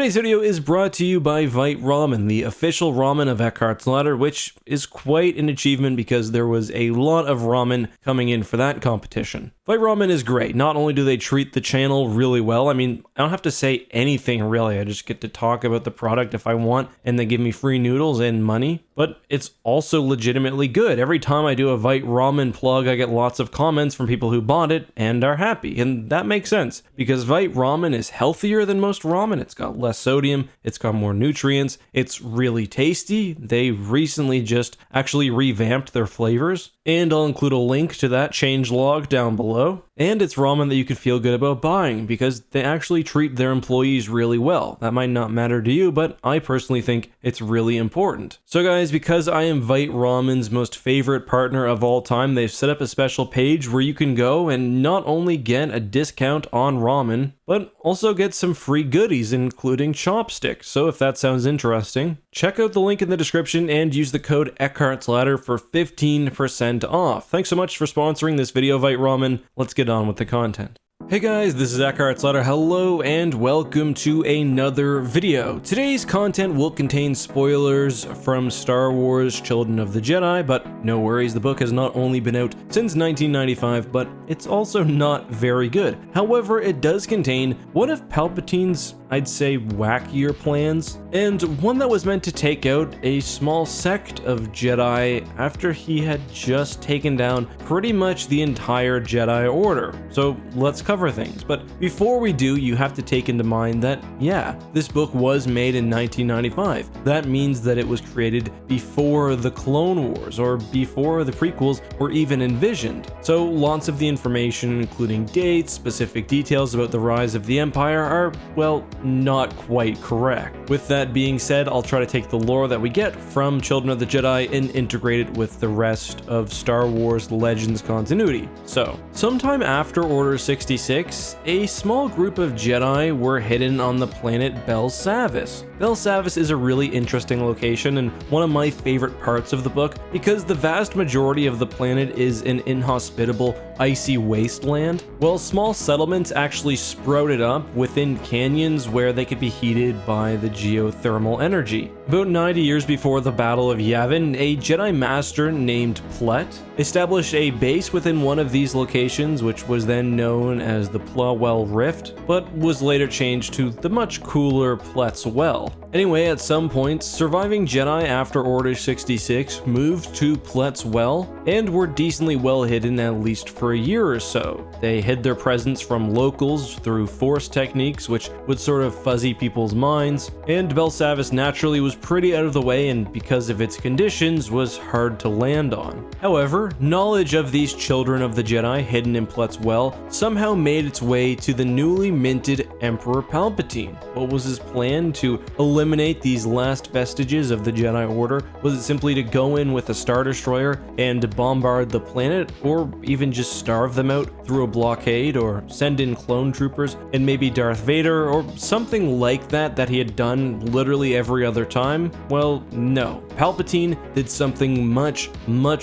Today's video is brought to you by Vite Ramen, the official ramen of Eckhart's Ladder, which is quite an achievement because there was a lot of ramen coming in for that competition. Vite Ramen is great. Not only do they treat the channel really well, I mean, I don't have to say anything really, I just get to talk about the product if I want, and they give me free noodles and money, but it's also legitimately good. Every time I do a Vite Ramen plug, I get lots of comments from people who bought it and are happy, and that makes sense, because Vite Ramen is healthier than most ramen. It's got less sodium, it's got more nutrients, it's really tasty. They recently just actually revamped their flavors, and I'll include a link to that changelog down below. And it's ramen that you could feel good about buying because they actually treat their employees really well. That might not matter to you, but I personally think it's really important. So guys, because I am Vite Ramen's most favorite partner of all time, they've set up a special page where you can go and not only get a discount on ramen, but also get some free goodies, including chopsticks. So if that sounds interesting, check out the link in the description and use the code Eckhart's Ladder for 15% off. Thanks so much for sponsoring this video, Vite Ramen. Let's get on with the content. Hey guys, this is Eckhart's Ladder. Hello and welcome to another video. Today's content will contain spoilers from Star Wars Children of the Jedi, but no worries, the book has not only been out since 1995, but it's also not very good. However, it does contain one of Palpatine's, I'd say, wackier plans, and one that was meant to take out a small sect of Jedi after he had just taken down pretty much the entire Jedi Order. So let's cover things, but before we do, you have to take into mind that, yeah, this book was made in 1995. That means that it was created before the Clone Wars, or before the prequels were even envisioned. So lots of the information, including dates, specific details about the rise of the Empire are, well, not quite correct. With that being said, I'll try to take the lore that we get from Children of the Jedi and integrate it with the rest of Star Wars Legends continuity. So, sometime after Order 66, a small group of Jedi were hidden on the planet Bel Savis. Bel Savis is a really interesting location and one of my favorite parts of the book because the vast majority of the planet is an inhospitable, icy wasteland, while small settlements actually sprouted up within canyons where they could be heated by the geothermal energy. About 90 years before the Battle of Yavin, a Jedi Master named Plet established a base within one of these locations, which was then known as the Plawell Rift, but was later changed to the much cooler Plet's Well. Anyway, at some point, surviving Jedi after Order 66 moved to Plet's Well and were decently well hidden, at least for a year or so. They hid their presence from locals through force techniques, which would sort of fuzzy people's minds, and Bel Savis naturally was pretty out of the way and because of its conditions was hard to land on. However, knowledge of these children of the Jedi hidden in Plet's Well somehow made its way to the newly minted Emperor Palpatine. What was his plan to eliminate these last vestiges of the Jedi Order? Was it simply to go in with a Star Destroyer and bombard the planet, or even just starve them out through a blockade, or send in clone troopers and maybe Darth Vader, or something like that he had done literally every other time? Well, no. Palpatine did something much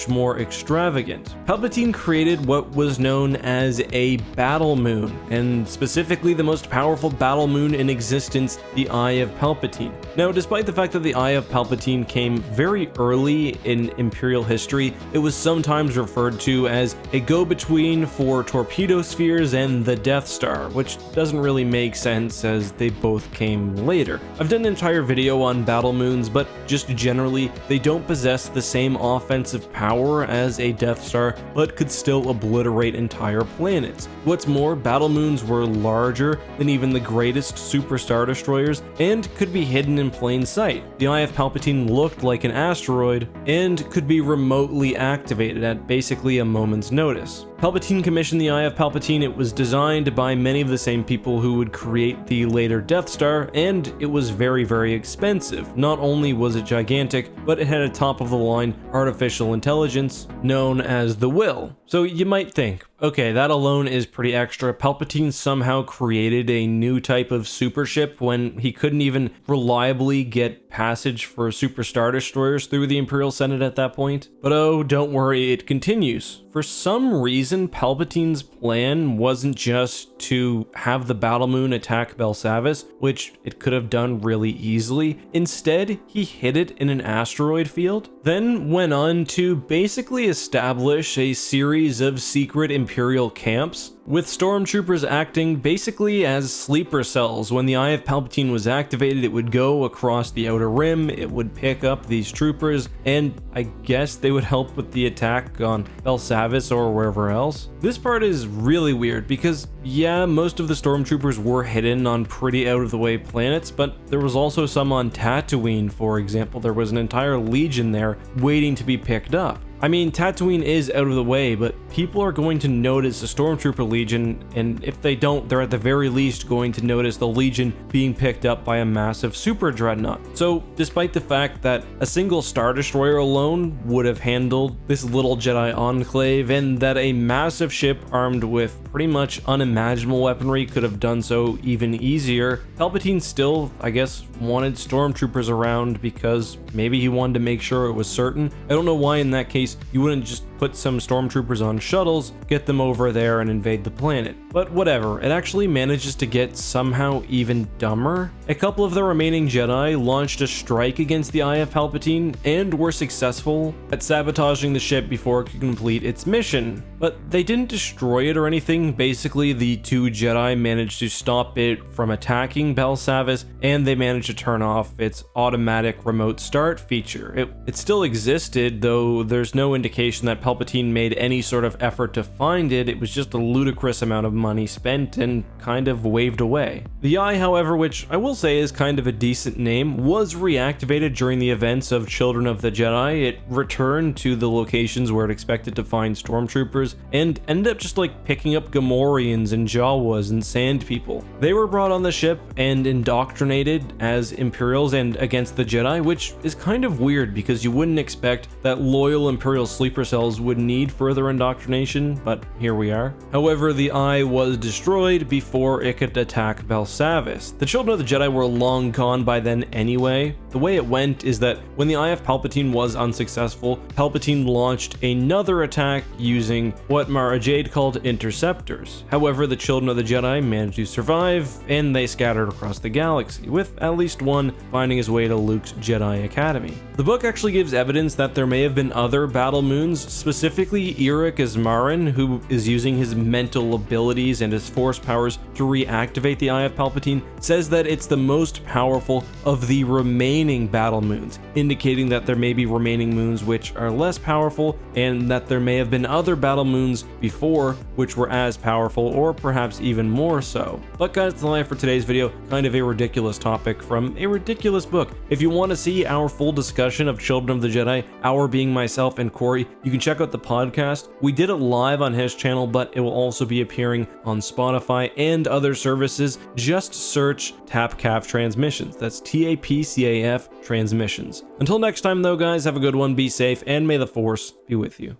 more extravagant. Palpatine created what was known as a battle moon, and specifically the most powerful battle moon in existence, the Eye of Palpatine. Now, despite the fact that the Eye of Palpatine came very early in Imperial history, it was sometimes referred to as a go-between for torpedo spheres and the Death Star, which doesn't really make sense as they both came later. I've done an entire video on battle moons, but just generally, they don't possess the same offensive power as a Death Star, but could still obliterate entire planets. What's more, battle moons were larger than even the greatest Super Star Destroyers and could be hidden in plain sight. The Eye of Palpatine looked like an asteroid and could be remotely activated at basically a moment's notice. Palpatine commissioned the Eye of Palpatine. It was designed by many of the same people who would create the later Death Star, and it was very expensive. Not only was it gigantic, but it had a top-of-the-line artificial intelligence known as the Will. So you might think, okay, that alone is pretty extra. Palpatine somehow created a new type of super ship when he couldn't even reliably get passage for Super Star Destroyers through the Imperial Senate at that point. But oh, don't worry, it continues. For some reason, Palpatine's plan wasn't just to have the Battle Moon attack Belsavis, which it could have done really easily. Instead, he hid it in an asteroid field, then went on to basically establish a series of secret Imperial camps, with stormtroopers acting basically as sleeper cells. When the Eye of Palpatine was activated, it would go across the Outer Rim, it would pick up these troopers, and I guess they would help with the attack on Belsavis or wherever else. This part is really weird because, yeah, most of the stormtroopers were hidden on pretty out-of-the-way planets, but there was also some on Tatooine, for example. There was an entire legion there waiting to be picked up. I mean, Tatooine is out of the way, but people are going to notice the Stormtrooper Legion, and if they don't, they're at the very least going to notice the Legion being picked up by a massive Super Dreadnought. So, despite the fact that a single Star Destroyer alone would have handled this little Jedi enclave, and that a massive ship armed with pretty much unimaginable weaponry could have done so even easier, Palpatine still, I guess, wanted Stormtroopers around because maybe he wanted to make sure it was certain. I don't know why in that case you wouldn't just put some stormtroopers on shuttles, get them over there and invade the planet. But whatever, it actually manages to get somehow even dumber. A couple of the remaining Jedi launched a strike against the Eye of Palpatine and were successful at sabotaging the ship before it could complete its mission. But they didn't destroy it or anything. Basically, the two Jedi managed to stop it from attacking Belsavis, and they managed to turn off its automatic remote start feature. It still existed, though there's no indication that Palpatine made any sort of effort to find it. It was just a ludicrous amount of money spent and kind of waved away. The Eye, however, which I will say is kind of a decent name, was reactivated during the events of Children of the Jedi. It returned to the locations where it expected to find stormtroopers and ended up just like picking up Gamorreans and Jawas and Sand People. They were brought on the ship and indoctrinated as Imperials and against the Jedi, which is kind of weird because you wouldn't expect that loyal Imperial sleeper cells would need further indoctrination, but here we are. However, the Eye was destroyed before it could attack Belsavis. The Children of the Jedi were long gone by then anyway. The way it went is that when the Eye of Palpatine was unsuccessful, Palpatine launched another attack using what Mara Jade called interceptors. However, the Children of the Jedi managed to survive, and they scattered across the galaxy, with at least one finding his way to Luke's Jedi Academy. The book actually gives evidence that there may have been other battle moons, specifically Eric Ismarin, who is using his mental abilities and his force powers to reactivate the Eye of Palpatine, says that it's the most powerful of the remaining battle moons, indicating that there may be remaining moons which are less powerful, and that there may have been other battle moons before which were as powerful, or perhaps even more so. But guys, that's all I have for today's video. Kind of a ridiculous topic from a ridiculous book. If you want to see our full discussion of Children of the Jedi, our being myself and Corey, you can check out the podcast. We did it live on his channel, but it will also be appearing on Spotify and other services. Just search TAPCAF Transmissions. That's TAPCAF Transmissions. Until next time though, guys, have a good one, be safe, and may the Force be with you.